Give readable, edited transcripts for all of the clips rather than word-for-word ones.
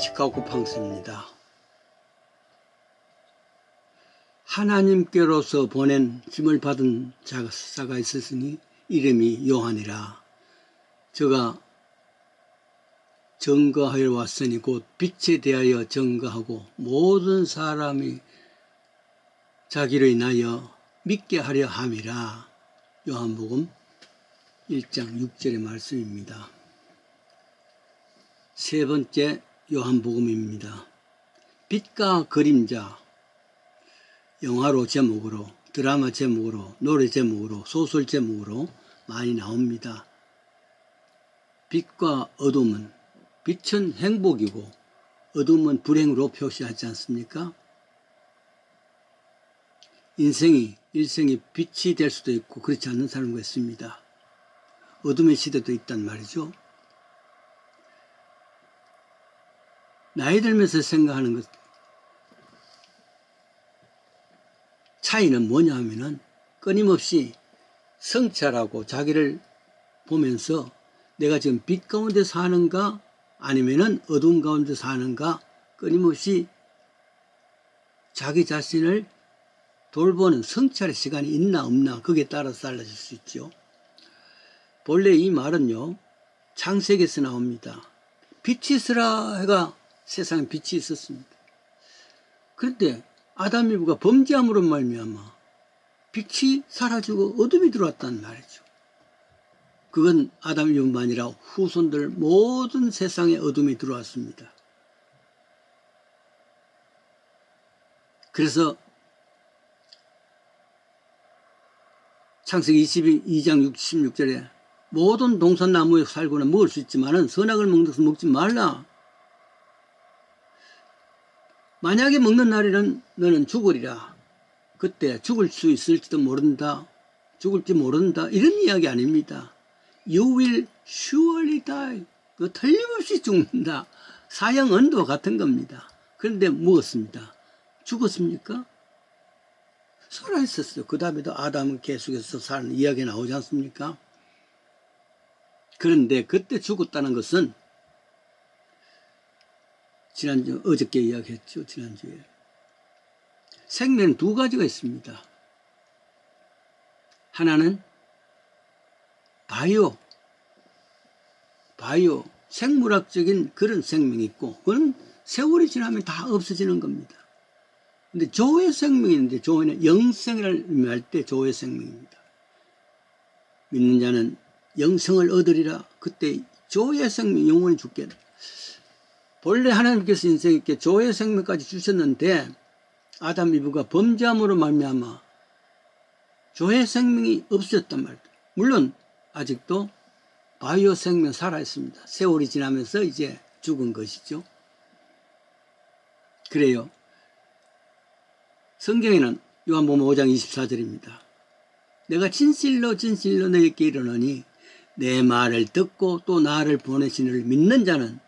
시카고 팡스입니다. 하나님께로서 보낸 짐을 받은 자가 있었으니 이름이 요한이라. 저가 증거하여 왔으니 곧 빛에 대하여 증거하고 모든 사람이 자기로 인하여 믿게 하려 함이라. 요한복음 1장 6절의 말씀입니다. 세 번째 요한복음입니다. 빛과 그림자, 영화로 제목으로, 드라마 제목으로, 노래 제목으로, 소설 제목으로 많이 나옵니다. 빛과 어둠은, 빛은 행복이고 어둠은 불행으로 표시하지 않습니까? 일생이 빛이 될 수도 있고 그렇지 않는 사람도 있습니다. 어둠의 시대도 있단 말이죠. 나이 들면서 생각하는 것 차이는 뭐냐 하면은 끊임없이 성찰하고 자기를 보면서 내가 지금 빛 가운데 사는가 아니면은 어둠 가운데 사는가 끊임없이 자기 자신을 돌보는 성찰의 시간이 있나 없나 거기에 따라서 달라질 수 있죠. 본래 이 말은요 창세기에서 나옵니다. 빛이 있으라 해가 세상에 빛이 있었습니다. 그런데 아담 이브가 범죄함으로 말미암아 빛이 사라지고 어둠이 들어왔단 말이죠. 그건 아담 이브만 아니라 후손들 모든 세상에 어둠이 들어왔습니다. 그래서 창세기 22장 16절에 모든 동산나무에 살고는 먹을 수 있지만 선악을 먹는 것은 먹지 말라. 만약에 먹는 날에는 너는 죽으리라. 그때 죽을 수 있을지도 모른다. 죽을지 모른다. 이런 이야기 아닙니다. You will surely die. 너 틀림없이 죽는다. 사형 언도와 같은 겁니다. 그런데 먹었습니다. 죽었습니까? 살아있었어요. 그 다음에도 아담은 계속해서 사는 이야기 나오지 않습니까? 그런데 그때 죽었다는 것은 어저께 이야기했죠. 지난주에. 생명은 두 가지가 있습니다. 하나는 바이오, 생물학적인 그런 생명이 있고, 그건 세월이 지나면 다 없어지는 겁니다. 근데 조의 생명이 있는데, 조는 영생을 의미할 때 조의 생명입니다. 믿는 자는 영생을 얻으리라. 그때 조의 생명, 영원히 죽겠다. 본래 하나님께서 인생에게 조의 생명까지 주셨는데 아담 이브가 범죄함으로 말미암아 조의 생명이 없어졌단 말이에요. 물론 아직도 바이오 생명 살아있습니다. 세월이 지나면서 이제 죽은 것이죠. 그래요. 성경에는 요한복음 5장 24절입니다. 내가 진실로 너희에게 이르노니 내 말을 듣고 또 나를 보내신 이를 믿는 자는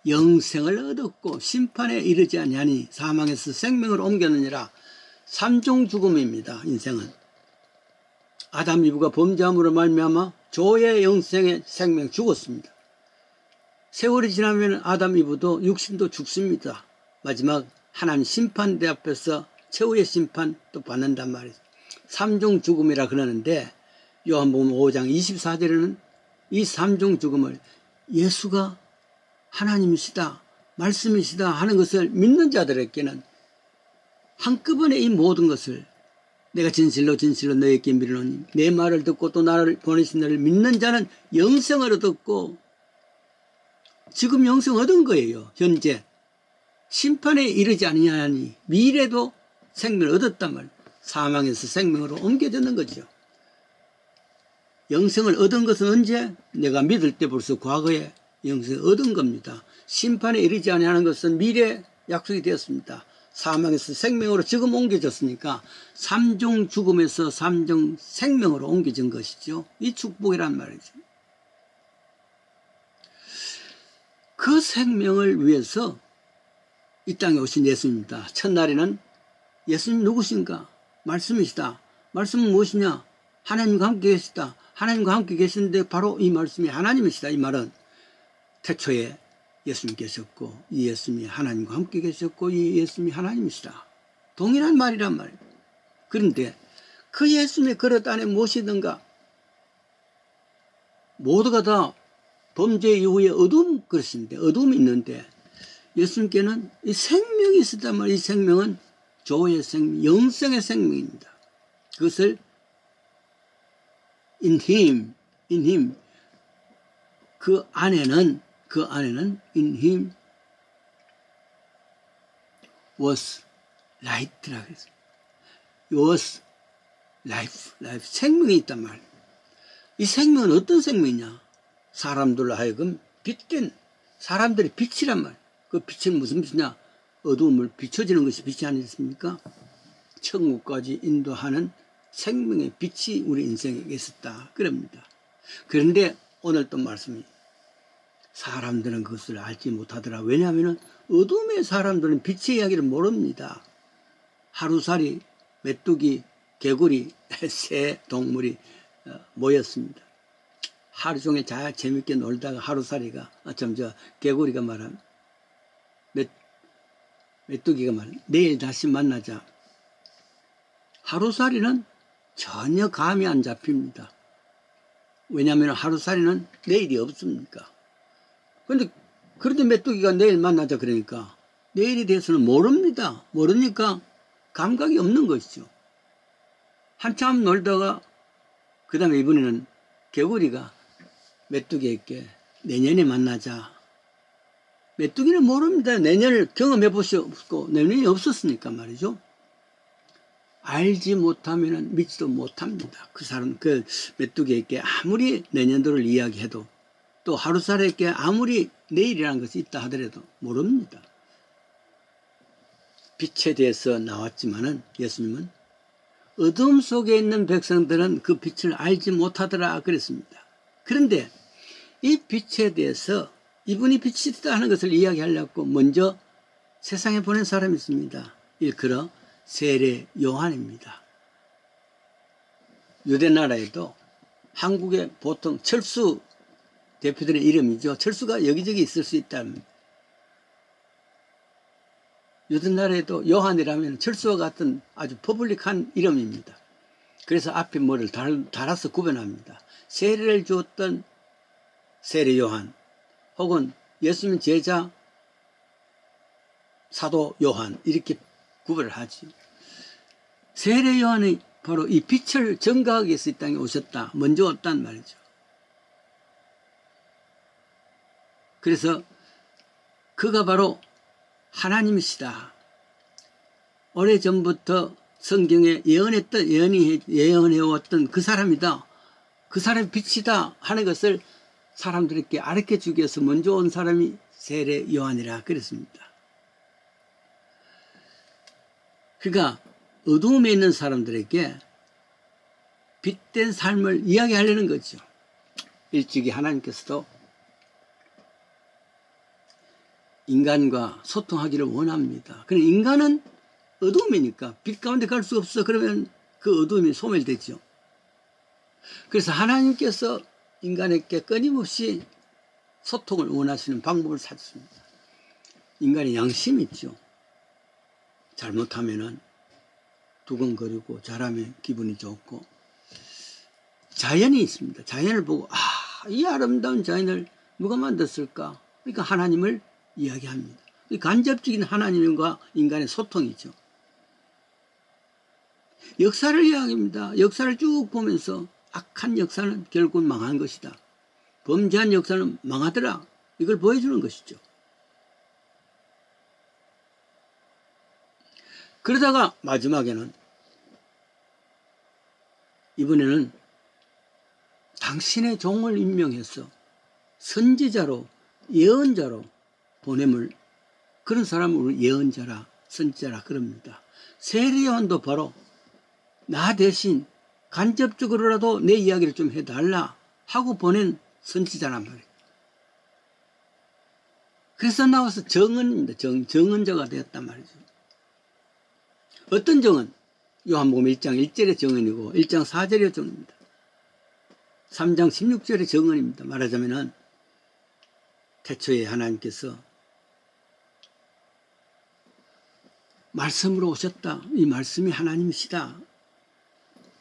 영생을 얻었고 심판에 이르지 아니하니 사망에서 생명으로 옮겼느니라. 3종 죽음입니다. 인생은. 아담 이브가 범죄함으로 말미암아 조의 영생의 생명 죽었습니다. 세월이 지나면 아담 이브도 육신도 죽습니다. 마지막 하나님 심판대 앞에서 최후의 심판 또 받는단 말이죠. 3종 죽음이라 그러는데 요한복음 5장 24절에는 이 3종 죽음을 예수가 하나님이시다, 말씀이시다 하는 것을 믿는 자들에게는 한꺼번에 이 모든 것을 내가 진실로 너희에게 이르노니 내 말을 듣고 또 나를 보내신 너를 믿는 자는 영생을 얻었고 지금 영생 얻은 거예요. 현재 심판에 이르지 아니하니 미래도 생명을 얻었단 말이에요. 사망에서 생명으로 옮겨졌는 거죠. 영생을 얻은 것은 언제? 내가 믿을 때 벌써 과거에 영생을 얻은 겁니다. 심판에 이르지 아니하는 것은 미래 약속이 되었습니다. 사망에서 생명으로 지금 옮겨졌으니까 3종 죽음에서 3종 생명으로 옮겨진 것이죠. 이 축복이란 말이죠. 그 생명을 위해서 이 땅에 오신 예수입니다. 첫날에는 예수님 누구신가? 말씀이시다. 말씀은 무엇이냐? 하나님과 함께 계시다. 하나님과 함께 계시는데 바로 이 말씀이 하나님이시다. 이 말은 태초에 예수님 계셨고 이 예수님이 하나님과 함께 계셨고 이 예수님이 하나님이시다. 동일한 말이란 말이에요. 그런데 그 예수님의 그릇 안에 무엇이든가 모두가 다 범죄 이후에 어두움 그릇인데 어두움이 있는데 예수님께는 이 생명이 있었단 말이에요. 이 생명은 조의 생명, 영생의 생명입니다. 그것을 in him 그 안에는 in him was light라고 했습니다. was life 생명이 있단 말이에요. 이 생명은 어떤 생명이냐? 사람들로 하여금 빛된 사람들의 빛이란 말이에요. 그 빛은 무슨 빛이냐? 어두움을 비춰지는 것이 빛이 아니겠습니까? 천국까지 인도하는 생명의 빛이 우리 인생에 있었다. 그럽니다. 그런데 오늘 또 말씀이 사람들은 그것을 알지 못하더라. 왜냐하면 어둠의 사람들은 빛의 이야기를 모릅니다. 하루살이, 메뚜기, 개구리, 새 동물이 모였습니다. 하루 종일 잘 재밌게 놀다가 하루살이가 개구리가 말한 메뚜기가 말한 내일 다시 만나자. 하루살이는 전혀 감이 안 잡힙니다. 왜냐하면 하루살이는 내일이 없습니까? 그런데 메뚜기가 내일 만나자 그러니까 내일에 대해서는 모릅니다. 모르니까 감각이 없는 것이죠. 한참 놀다가 그 다음에 이번에는 개구리가 메뚜기에게 내년에 만나자. 메뚜기는 모릅니다. 내년을 경험해 보셨고 내년이 없었으니까 말이죠. 알지 못하면 믿지도 못합니다. 그 사람, 그 메뚜기에게 아무리 내년도를 이야기해도 또 하루살이에게 아무리 내일이라는 것이 있다 하더라도 모릅니다. 빛에 대해서 나왔지만은 예수님은 어둠 속에 있는 백성들은 그 빛을 알지 못하더라 그랬습니다. 그런데 이 빛에 대해서 이분이 빛이다 하는 것을 이야기하려고 먼저 세상에 보낸 사람이 있습니다. 일컬어 세례 요한입니다. 유대나라에도 한국에 보통 철수 대표들의 이름이죠. 철수가 여기저기 있을 수 있답니다. 유대나라에도 요한이라면 철수와 같은 아주 퍼블릭한 이름입니다. 그래서 앞에 뭐를 달아서 구별합니다. 세례를 주었던 세례 요한, 혹은 예수님 제자 사도 요한, 이렇게 구별을 하지. 세례 요한이 바로 이 빛을 전가하기 위해서 이 땅에 오셨다. 먼저 왔단 말이죠. 그래서 그가 바로 하나님이시다. 오래전부터 성경에 예언해왔던 그 사람이다. 그 사람이 빛이다 하는 것을 사람들에게 가르쳐주기 위해서 먼저 온 사람이 세례 요한이라 그랬습니다. 그러니까 어두움에 있는 사람들에게 빛된 삶을 이야기하려는 거죠. 일찍이 하나님께서도 인간과 소통하기를 원합니다. 그런데 인간은 어두움이니까 빛 가운데 갈 수 없어. 그러면 그 어두움이 소멸되죠. 그래서 하나님께서 인간에게 끊임없이 소통을 원하시는 방법을 찾습니다. 인간의 양심이 있죠. 잘못하면은 두근거리고 잘하면 기분이 좋고, 자연이 있습니다. 자연을 보고 이 아름다운 자연을 누가 만들었을까? 그러니까 하나님을 이야기합니다. 이 간접적인 하나님과 인간의 소통이죠. 역사를 이야기합니다. 역사를 쭉 보면서 악한 역사는 결국 망한 것이다. 범죄한 역사는 망하더라. 이걸 보여주는 것이죠. 그러다가 마지막에는 이번에는 당신의 종을 임명해서 선지자로 예언자로 보냄을, 그런 사람을 예언자라 선지자라 그럽니다. 세례 요한도 바로 나 대신 간접적으로라도 내 이야기를 좀 해달라 하고 보낸 선지자란 말이에요. 그래서 나와서 정언입니다. 정언자가 되었단 말이죠. 어떤 정언? 요한복음 1장 1절의 정언이고 1장 4절의 정언입니다. 3장 16절의 정언입니다. 말하자면은 태초에 하나님께서 말씀으로 오셨다. 이 말씀이 하나님이시다.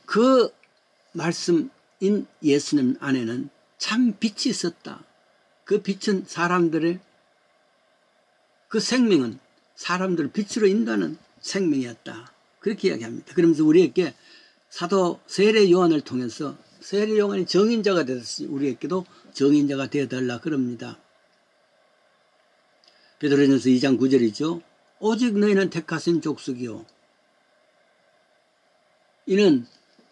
그 말씀인 예수님 안에는 참 빛이 있었다. 그 빛은 사람들의 그 생명은 사람들을 빛으로 인도하는 생명이었다. 그렇게 이야기합니다. 그러면서 우리에게 사도 세례 요한을 통해서 세례 요한이 정인자가 되듯이 우리에게도 정인자가 되어달라 그럽니다. 베드로전서 2장 9절이죠. 오직 너희는 택하신 족속이요 이는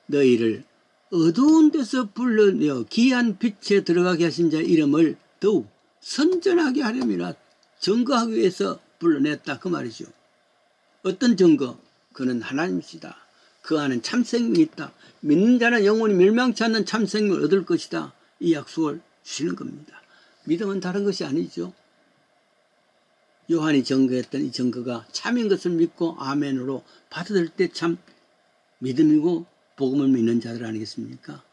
너희를 어두운 데서 불러내어 귀한 빛에 들어가게 하신 자의 이름을 더욱 선전하게 하려니라. 증거하기 위해서 불러냈다 그 말이죠. 어떤 증거? 그는 하나님이시다. 그 안에 참생명이 있다. 믿는 자는 영원히 멸망치 않는 참생명을 얻을 것이다. 이 약속을 주시는 겁니다. 믿음은 다른 것이 아니죠. 요한이 증거했던 이 증거가 참인 것을 믿고 아멘으로 받아들일 때 참 믿음이고 복음을 믿는 자들 아니겠습니까?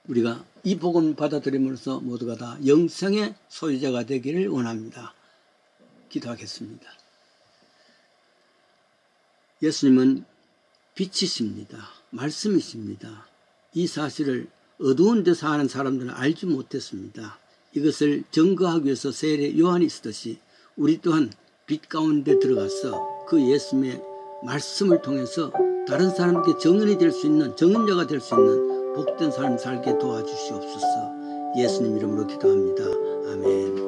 우리가 이 복음을 받아들임으로써 모두가 다 영생의 소유자가 되기를 원합니다. 기도하겠습니다. 예수님은 빛이십니다. 말씀이십니다. 이 사실을 어두운 데서 사는 사람들은 알지 못했습니다. 이것을 증거하기 위해서 세례 요한이 있었듯이 우리 또한 빛 가운데 들어가서 그 예수님의 말씀을 통해서 다른 사람에게 정인이 될 수 있는, 정인자가 될 수 있는 복된 삶 살게 도와주시옵소서. 예수님 이름으로 기도합니다. 아멘.